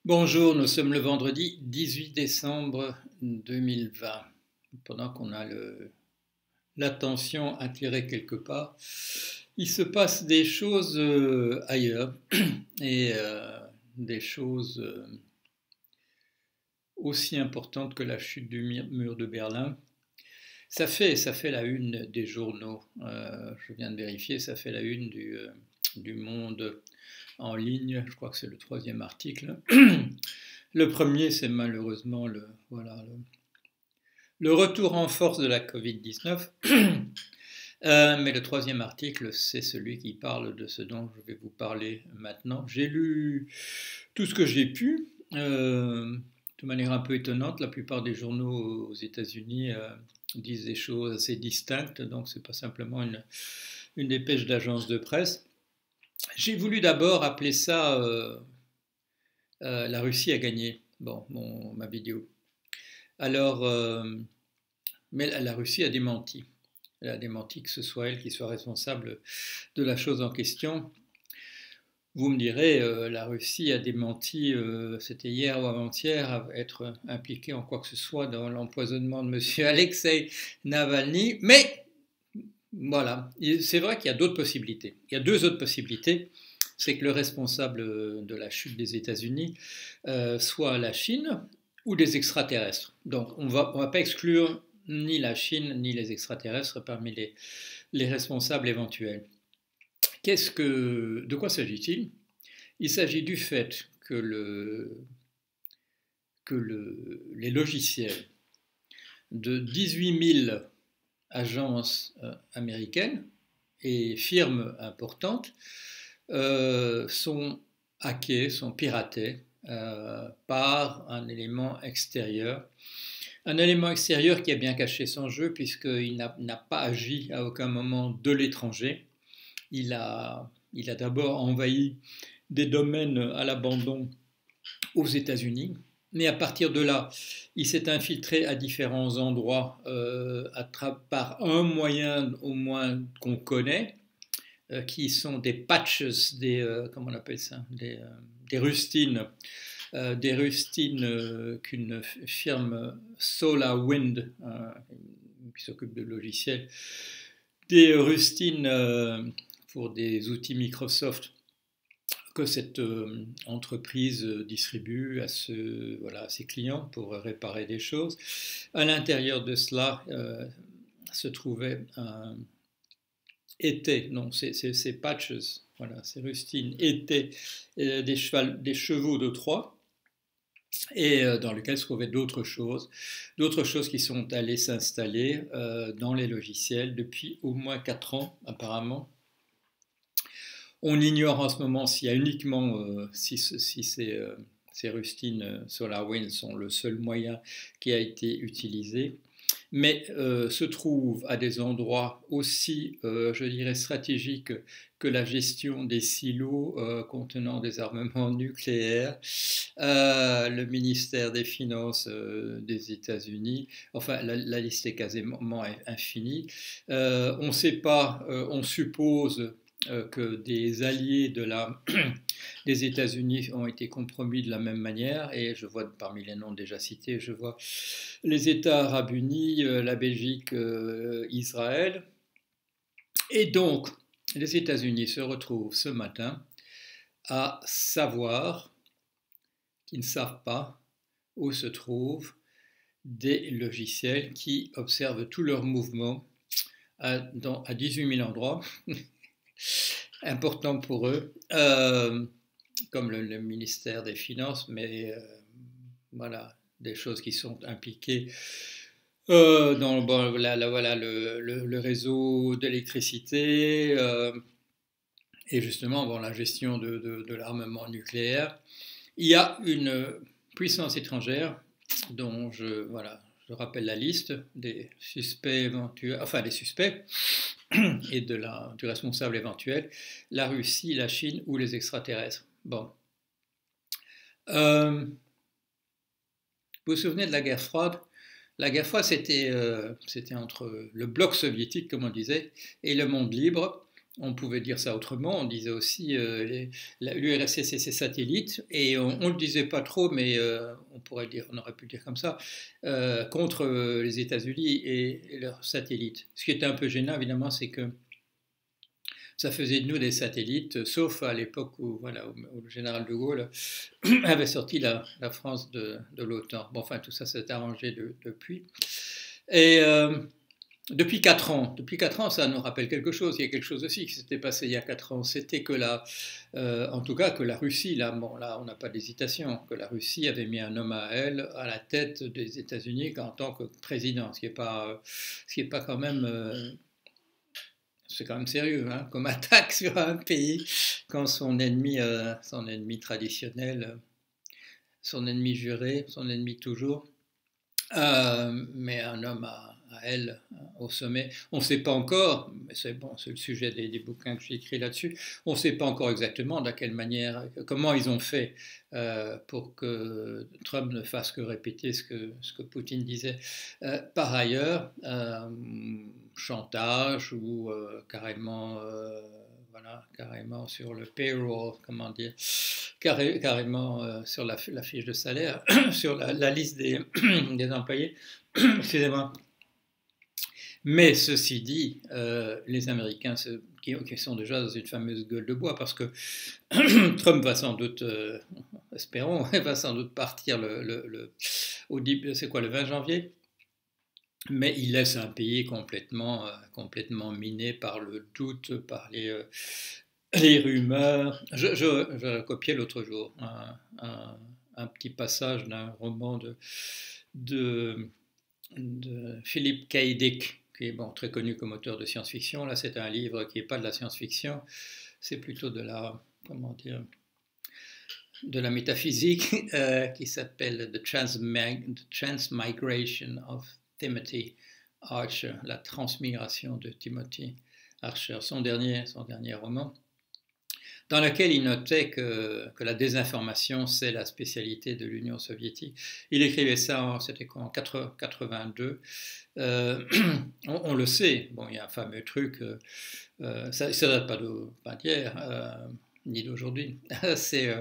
Bonjour, nous sommes le vendredi 18 décembre 2020. Pendant qu'on a l'attention attirée quelque part, il se passe des choses ailleurs et des choses aussi importantes que la chute du mur de Berlin. Ça fait la une des journaux. Je viens de vérifier, ça fait la une du Monde en ligne. Je crois que c'est le troisième article. Le premier, c'est malheureusement le retour en force de la Covid-19. Mais le troisième article, c'est celui qui parle de ce dont je vais vous parler maintenant. J'ai lu tout ce que j'ai pu, de manière un peu étonnante. La plupart des journaux aux États-Unis disent des choses assez distinctes, donc c'est pas simplement une dépêche d'agence de presse. J'ai voulu d'abord appeler ça la Russie a gagné. Bon, ma vidéo. Alors, mais la Russie a démenti. Elle a démenti que ce soit elle qui soit responsable de la chose en question. Vous me direz, la Russie a démenti, c'était hier ou avant-hier, à être impliquée en quoi que ce soit dans l'empoisonnement de M. Alexei Navalny. Mais voilà, c'est vrai qu'il y a d'autres possibilités. Il y a deux autres possibilités. C'est que le responsable de la chute des États-Unis soit la Chine ou des extraterrestres. Donc on va pas exclure ni la Chine ni les extraterrestres parmi les responsables éventuels. De quoi s'agit-il? Il s'agit du fait que les logiciels de 18 000 agences américaines et firmes importantes sont hackés, sont piratés par un élément extérieur. Un élément extérieur qui a bien caché son jeu puisqu'il n'a pas agi à aucun moment de l'étranger. Il a d'abord envahi des domaines à l'abandon aux États-Unis, mais à partir de là, il s'est infiltré à différents endroits par un moyen au moins qu'on connaît, qui sont des patches, comment on appelle ça, des rustines, qu'une firme SolarWind, qui s'occupe de logiciels, des rustines pour des outils Microsoft que cette entreprise distribue à ses clients pour réparer des choses. À l'intérieur de cela se trouvait ces patches, voilà, ces rustines étaient des chevaux de Troie, et dans lesquels se trouvaient d'autres choses qui sont allées s'installer dans les logiciels depuis au moins 4 ans apparemment. On ignore en ce moment s'il y a uniquement si ces rustines SolarWinds sont le seul moyen qui a été utilisé, mais se trouve à des endroits aussi, je dirais, stratégiques que la gestion des silos contenant des armements nucléaires, le ministère des Finances des États-Unis, enfin la liste est quasiment infinie. On ne sait pas, on suppose que des alliés des États-Unis ont été compromis de la même manière, et je vois parmi les noms déjà cités, je vois les États arabes unis, la Belgique, Israël. Et donc, les États-Unis se retrouvent ce matin à savoir qu'ils ne savent pas où se trouvent des logiciels qui observent tous leurs mouvements à 18 000 endroits. Important pour eux, comme le ministère des Finances, mais voilà, des choses qui sont impliquées dans le réseau d'électricité et justement la gestion de l'armement nucléaire. Il y a une puissance étrangère dont je rappelle la liste des suspects éventuels, enfin des suspects et du responsable éventuel, la Russie, la Chine ou les extraterrestres. Bon. Vous vous souvenez de la guerre froide? La guerre froide, c'était entre le bloc soviétique, comme on disait, et le monde libre. on pouvait dire ça autrement, on disait aussi l'URSS et ses satellites, et on ne le disait pas trop, mais on aurait pu le dire comme ça, contre les États-Unis et leurs satellites. Ce qui était un peu gênant, évidemment, c'est que ça faisait de nous des satellites, sauf à l'époque où, voilà, où le général de Gaulle avait sorti la France de l'OTAN. Bon, enfin, tout ça s'est arrangé depuis. Et depuis 4 ans, ça nous rappelle quelque chose. Il y a quelque chose aussi qui s'était passé il y a 4 ans. C'était que en tout cas, que la Russie, là, bon, là, on n'a pas d'hésitation, que la Russie avait mis un homme à elle à la tête des États-Unis en tant que président, ce qui est pas quand même, c'est quand même sérieux, hein, comme attaque sur un pays quand son ennemi traditionnel, son ennemi juré, son ennemi toujours, mais un homme à elle au sommet. On ne sait pas encore, mais c'est bon, c'est le sujet des bouquins que j'ai écrits là-dessus, on ne sait pas encore exactement de quelle manière, comment ils ont fait pour que Trump ne fasse que répéter ce que Poutine disait. Par ailleurs, chantage ou carrément... voilà, carrément sur le payroll, comment dire, carrément sur la fiche de salaire, sur la liste des employés. Excusez-moi. Mais ceci dit, les Américains qui sont déjà dans une fameuse gueule de bois, parce que Trump va sans doute, espérons, va sans doute partir au début, c'est quoi, le 20 janvier, mais il laisse un pays complètement miné par le doute, par les rumeurs. Je copiais l'autre jour un petit passage d'un roman de Philip K. Dick, qui est bon, très connu comme auteur de science-fiction. Là, c'est un livre qui n'est pas de la science-fiction, c'est plutôt de comment dire, de la métaphysique, qui s'appelle The Transmigration of Timothy Archer, la transmigration de Timothy Archer, son dernier roman, dans lequel il notait que la désinformation, c'est la spécialité de l'Union soviétique. Il écrivait ça, c'était en 82. On le sait, bon, il y a un fameux truc, ça ne date pas d'hier, ni d'aujourd'hui. C'est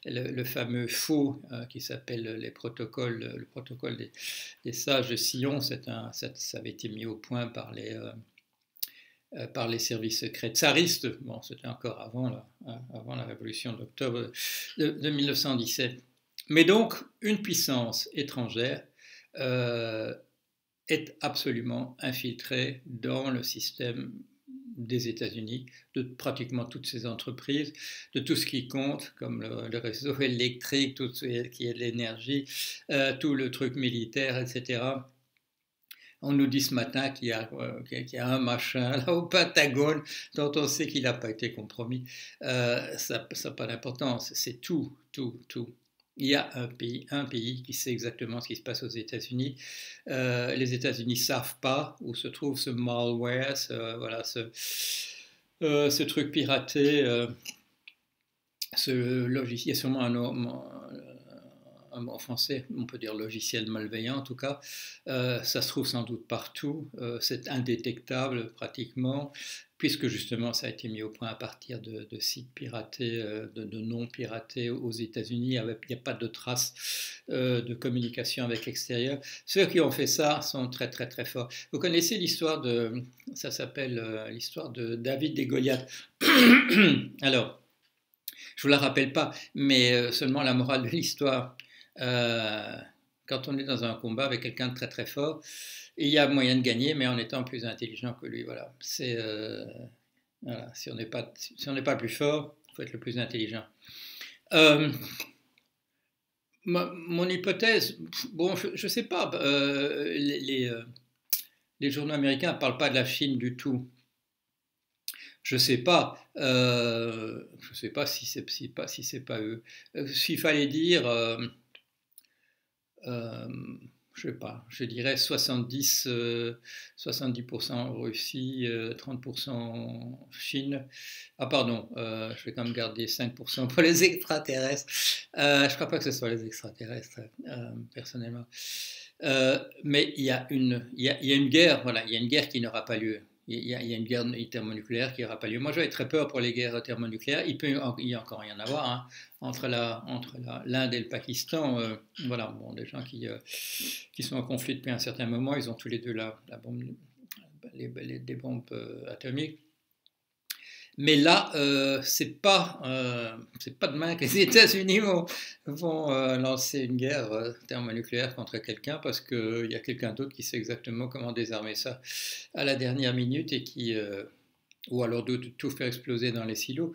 le fameux faux qui s'appelle le protocole des sages de Sion. Ça avait été mis au point par les services secrets tsaristes. Bon, c'était encore avant la révolution d'octobre de 1917. Mais donc, une puissance étrangère est absolument infiltrée dans le système des États-Unis, de pratiquement toutes ces entreprises, de tout ce qui compte, comme le réseau électrique, tout ce qui est de l'énergie, tout le truc militaire, etc. On nous dit ce matin qu'il y a un machin là au Pentagone dont on sait qu'il n'a pas été compromis. Ça n'a pas d'importance, c'est tout. Il y a un pays qui sait exactement ce qui se passe aux États-Unis. Les États-Unis ne savent pas où se trouve ce malware, ce truc piraté, ce logiciel. Il y a sûrement un mot français, on peut dire logiciel malveillant en tout cas. Ça se trouve sans doute partout. C'est indétectable pratiquement, puisque justement ça a été mis au point à partir de sites piratés, de non piratés aux États-Unis. Il n'y a pas de traces de communication avec l'extérieur. Ceux qui ont fait ça sont très très très forts. Vous connaissez l'histoire ça s'appelle l'histoire de David et Goliath. Alors, je ne vous la rappelle pas, mais seulement la morale de l'histoire. Quand on est dans un combat avec quelqu'un de très très fort, il y a moyen de gagner, mais en étant plus intelligent que lui. Voilà. Voilà. Si on n'est pas le plus fort, il faut être le plus intelligent. Mon hypothèse, bon, je ne sais pas, les journaux américains ne parlent pas de la Chine du tout. Je ne sais pas si c'est pas eux. S'il fallait dire, je sais pas, je dirais 70% Russie, 30% Chine. Ah pardon, je vais quand même garder 5% pour les extraterrestres. Je ne crois pas que ce soit les extraterrestres, personnellement. Mais il y a une guerre, voilà, il y a une guerre qui n'aura pas lieu. il y a une guerre thermonucléaire qui n'aura pas lieu. Moi, j'avais très peur pour les guerres thermonucléaires. Il peut y a encore rien à voir hein, entre l'Inde et le Pakistan. Voilà, bon, des gens qui sont en conflit depuis un certain moment, ils ont tous les deux la bombe, des bombes atomiques. Mais là, c'est pas demain que les États-Unis vont lancer une guerre thermonucléaire contre quelqu'un parce qu'il y a quelqu'un d'autre qui sait exactement comment désarmer ça à la dernière minute ou alors de tout faire exploser dans les silos,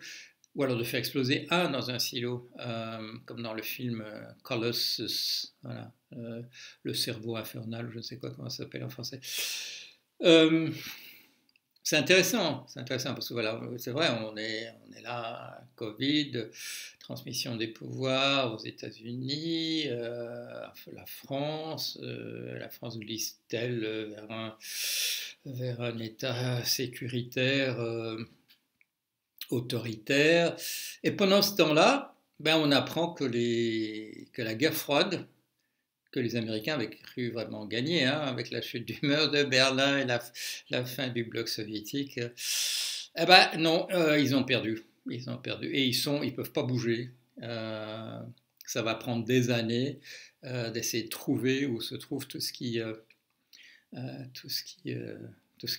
ou alors de faire exploser un dans un silo, comme dans le film Colossus, voilà, le cerveau infernal, je ne sais quoi comment ça s'appelle en français. C'est intéressant parce que voilà, c'est vrai, on est là, Covid, transmission des pouvoirs aux États-Unis, la France glisse-t-elle vers un État sécuritaire, autoritaire. Et pendant ce temps-là, ben, on apprend que la guerre froide, que les Américains avaient cru vraiment gagner, hein, avec la chute du mur de Berlin et la fin du bloc soviétique. Eh ben non, ils ont perdu. Ils ont perdu. Et ils peuvent pas bouger. Ça va prendre des années d'essayer de trouver où se trouve tout ce qui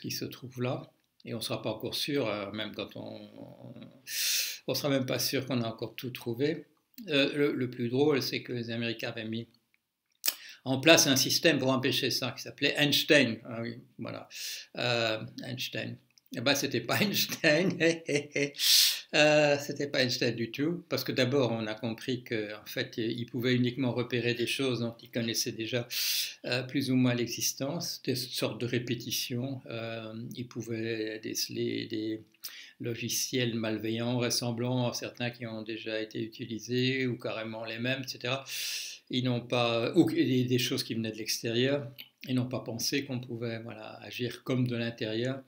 se trouve là. Et on ne sera pas encore sûr, même quand on sera même pas sûr qu'on a encore tout trouvé. Le plus drôle, c'est que les Américains avaient mis en place un système pour empêcher ça qui s'appelait Einstein. Ah oui, voilà, Einstein. Eh ben, c'était pas Einstein, c'était pas Einstein du tout, parce que d'abord on a compris qu'en fait il pouvait uniquement repérer des choses dont il connaissait déjà plus ou moins l'existence, des sortes de répétitions. Il pouvait déceler des logiciels malveillants ressemblant à certains qui ont déjà été utilisés ou carrément les mêmes, etc. Ils n'ont pas, ou des choses qui venaient de l'extérieur, ils n'ont pas pensé qu'on pouvait agir comme de l'intérieur,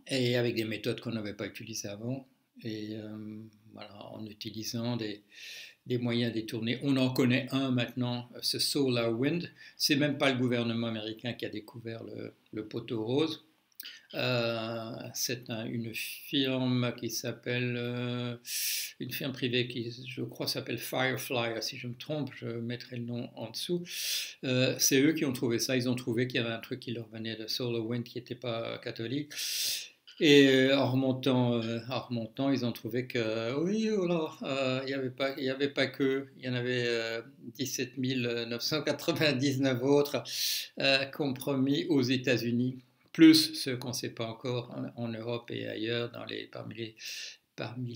et avec des méthodes qu'on n'avait pas utilisées avant, et en utilisant des moyens détournés. On en connaît un maintenant, ce SolarWind. C'est même pas le gouvernement américain qui a découvert le poteau rose. C'est une firme qui s'appelle, une firme privée qui, je crois, s'appelle Firefly. Si je me trompe, je mettrai le nom en dessous. C'est eux qui ont trouvé ça. Ils ont trouvé qu'il y avait un truc qui leur venait de SolarWind qui n'était pas catholique. Et en remontant, ils ont trouvé que oui, il n'y avait pas que, il y en avait 17 999 autres compromis aux États-Unis, plus ceux qu'on ne sait pas encore en Europe et ailleurs, parmi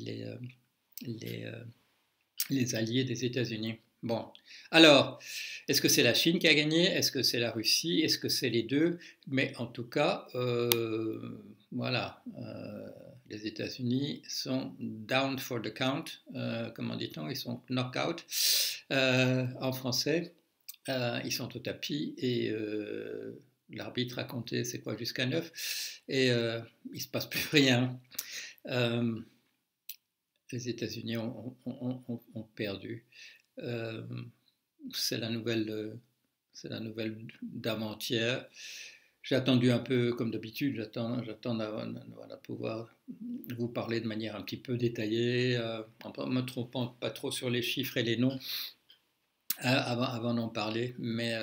les alliés des États-Unis. Bon, alors, est-ce que c'est la Chine qui a gagné? Est-ce que c'est la Russie? Est-ce que c'est les deux? Mais en tout cas, les États-Unis sont down for the count, comment dit-on? Ils sont knock-out en français. Ils sont au tapis et l'arbitre a compté, c'est quoi, jusqu'à 9, et il ne se passe plus rien. Les États-Unis ont perdu. C'est la nouvelle d'avant-hier. J'ai attendu un peu, comme d'habitude, j'attends de pouvoir vous parler de manière un petit peu détaillée, en ne me trompant pas trop sur les chiffres et les noms avant d'en parler, mais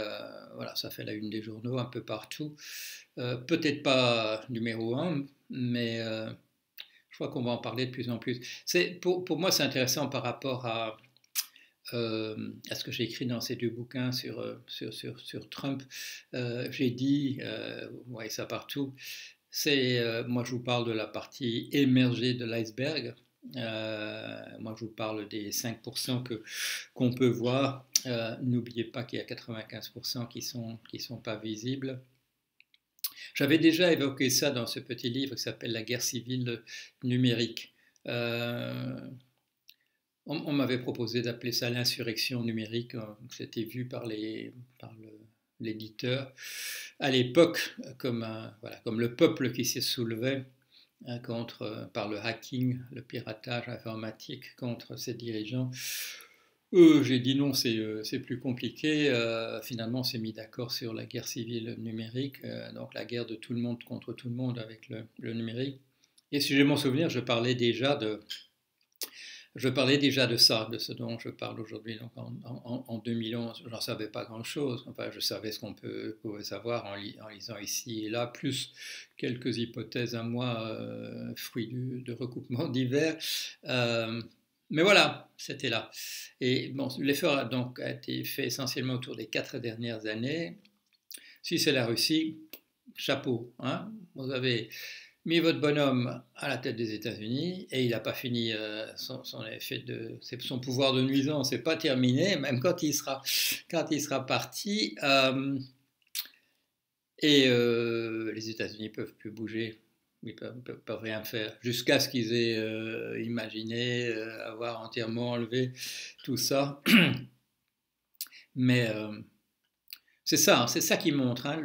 voilà, ça fait la une des journaux un peu partout. Peut-être pas numéro 1, mais je crois qu'on va en parler de plus en plus. Pour moi, c'est intéressant par rapport à ce que j'ai écrit dans ces deux bouquins sur Trump. J'ai dit, vous voyez ça partout, moi je vous parle de la partie émergée de l'iceberg. Moi je vous parle des 5% qu'on peut voir. N'oubliez pas qu'il y a 95% qui sont pas visibles. J'avais déjà évoqué ça dans ce petit livre qui s'appelle La guerre civile numérique. On m'avait proposé d'appeler ça l'insurrection numérique. C'était vu par l'éditeur à l'époque comme le peuple qui s'est soulevé par le hacking, le piratage informatique contre ses dirigeants. J'ai dit non, c'est plus compliqué. Finalement, on s'est mis d'accord sur la guerre civile numérique, donc la guerre de tout le monde contre tout le monde avec le numérique. Et si j'ai mon souvenir, je parlais déjà de ça, de ce dont je parle aujourd'hui. Donc en 2011, j'en savais pas grand-chose. Enfin, je savais ce qu'on pouvait savoir en lisant ici et là, plus quelques hypothèses à moi, fruits de recoupements divers. Euh, mais voilà, c'était là. Et bon, l'effort a été fait essentiellement autour des 4 dernières années. Si c'est la Russie, chapeau, hein. Vous avez mis votre bonhomme à la tête des États-Unis et il n'a pas fini son effet son pouvoir de nuisance, c'est pas terminé, même quand il sera parti. Les États-Unis peuvent plus bouger, ils peuvent rien faire jusqu'à ce qu'ils aient imaginé avoir entièrement enlevé tout ça. Mais c'est ça qui montre, hein,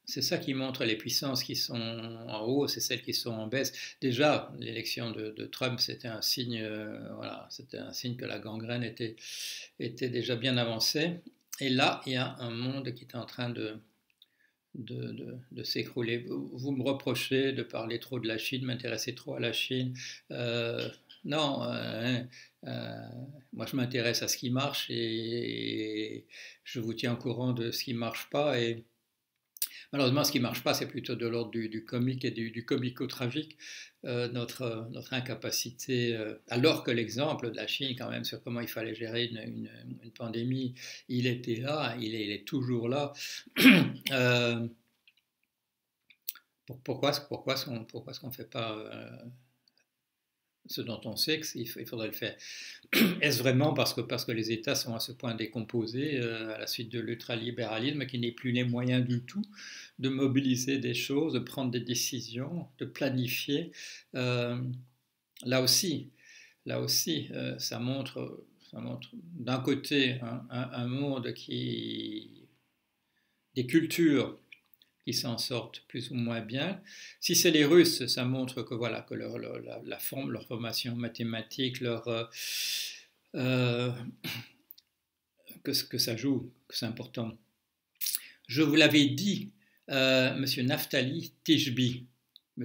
c'est ça qui montre les puissances qui sont en haut, c'est celles qui sont en baisse. Déjà, l'élection de Trump, c'était un signe, voilà, c'était un signe que la gangrène était déjà bien avancée. Et là, il y a un monde qui est en train de s'écrouler. Vous me reprochez de parler trop de la Chine, m'intéresser trop à la Chine. Non, moi je m'intéresse à ce qui marche et je vous tiens au courant de ce qui ne marche pas. Et malheureusement, ce qui ne marche pas, c'est plutôt de l'ordre du comique et du comico-tragique, notre incapacité, alors que l'exemple de la Chine, quand même, sur comment il fallait gérer une pandémie, il était là, il est toujours là. Pourquoi est-ce qu'on ne fait pas ce dont on sait qu'il faudrait le faire? Est-ce vraiment parce que les États sont à ce point décomposés à la suite de l'ultralibéralisme qu'ils n'aient plus les moyens du tout de mobiliser des choses, de prendre des décisions, de planifier? euh, Là aussi, ça montre d'un côté un monde des cultures qui s'en sortent plus ou moins bien. Si c'est les Russes, ça montre que voilà que leur formation mathématique, euh, que ça joue, que c'est important. Je vous l'avais dit, Monsieur Naftali Tishby, je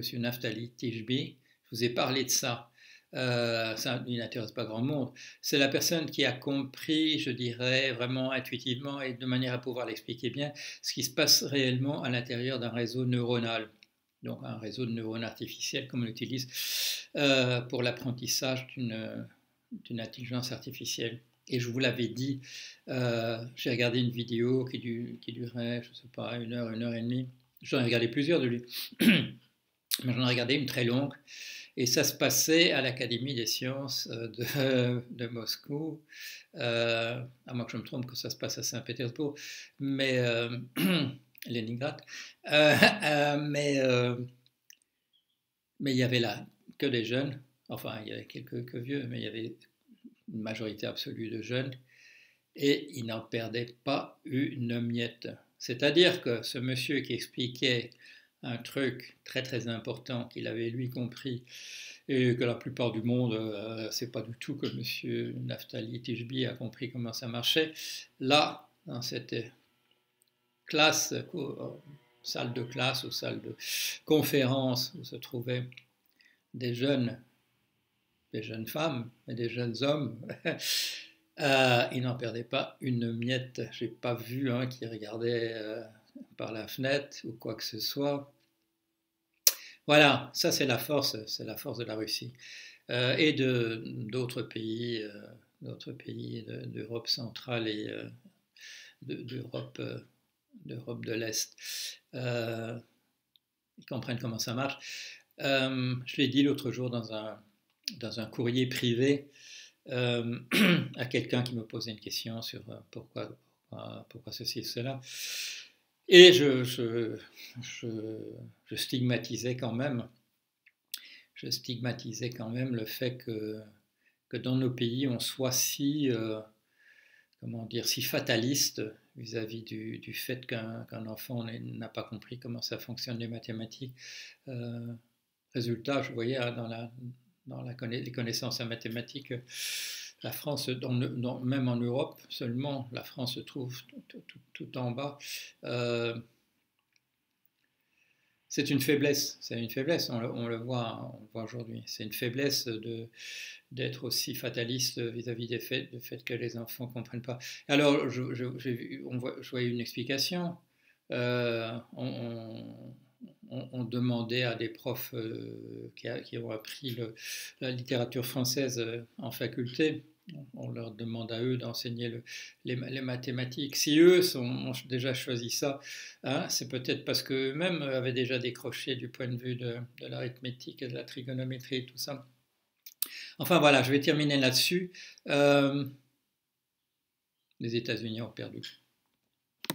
vous ai parlé de ça. Ça, il n'intéresse pas grand monde. C'est la personne qui a compris, je dirais, vraiment intuitivement et de manière à pouvoir l'expliquer bien, ce qui se passe réellement à l'intérieur d'un réseau neuronal. Donc un réseau de neurones artificiels comme on l'utilise pour l'apprentissage d'une intelligence artificielle. Et je vous l'avais dit, j'ai regardé une vidéo qui durait, je ne sais pas, 1 heure, 1 heure et demie. J'en ai regardé plusieurs de lui, mais j'en ai regardé une très longue. Et ça se passait à l'Académie des sciences de Moscou, à moins que je me trompe que ça se passe à Saint-Pétersbourg, mais Leningrad. Mais il y avait là que des jeunes, enfin il y avait quelques vieux, mais il y avait une majorité absolue de jeunes, et ils n'en perdaient pas une miette. C'est-à-dire que ce monsieur qui expliquait un truc très très important qu'il avait lui compris et que la plupart du monde, c'est pas du tout que monsieur Naftali Tishby a compris comment ça marchait. Là, dans cette classe, salle de classe ou salle de conférence où se trouvaient des jeunes femmes et des jeunes hommes, ils n'en perdaient pas une miette. J'ai pas vu un qui regardait par la fenêtre ou quoi que ce soit. Voilà, ça c'est la force de la Russie et d'autres pays, d'Europe centrale et d'Europe de l'Est. Ils comprennent comment ça marche. Je l'ai dit l'autre jour dans un courrier privé à quelqu'un qui me posait une question sur pourquoi ceci et cela. Et je stigmatisais quand même le fait que dans nos pays on soit si fataliste vis-à-vis du fait qu'un enfant n'a pas compris comment ça fonctionne les mathématiques. Résultat, je voyais dans les connaissances en mathématiques, La France, même en Europe seulement, la France se trouve tout en bas. Euh, c'est une faiblesse, on le voit aujourd'hui. C'est une faiblesse d'être aussi fataliste vis-à-vis du fait que les enfants ne comprennent pas. Alors, je voyais une explication. On demandait à des profs qui ont appris la littérature française en faculté, on leur demande à eux d'enseigner les mathématiques. Si eux ont déjà choisi ça, hein, c'est peut-être parce qu'eux-mêmes avaient déjà décroché du point de vue de l'arithmétique et de la trigonométrie et tout ça. Enfin voilà, je vais terminer là-dessus. Les États-Unis ont perdu.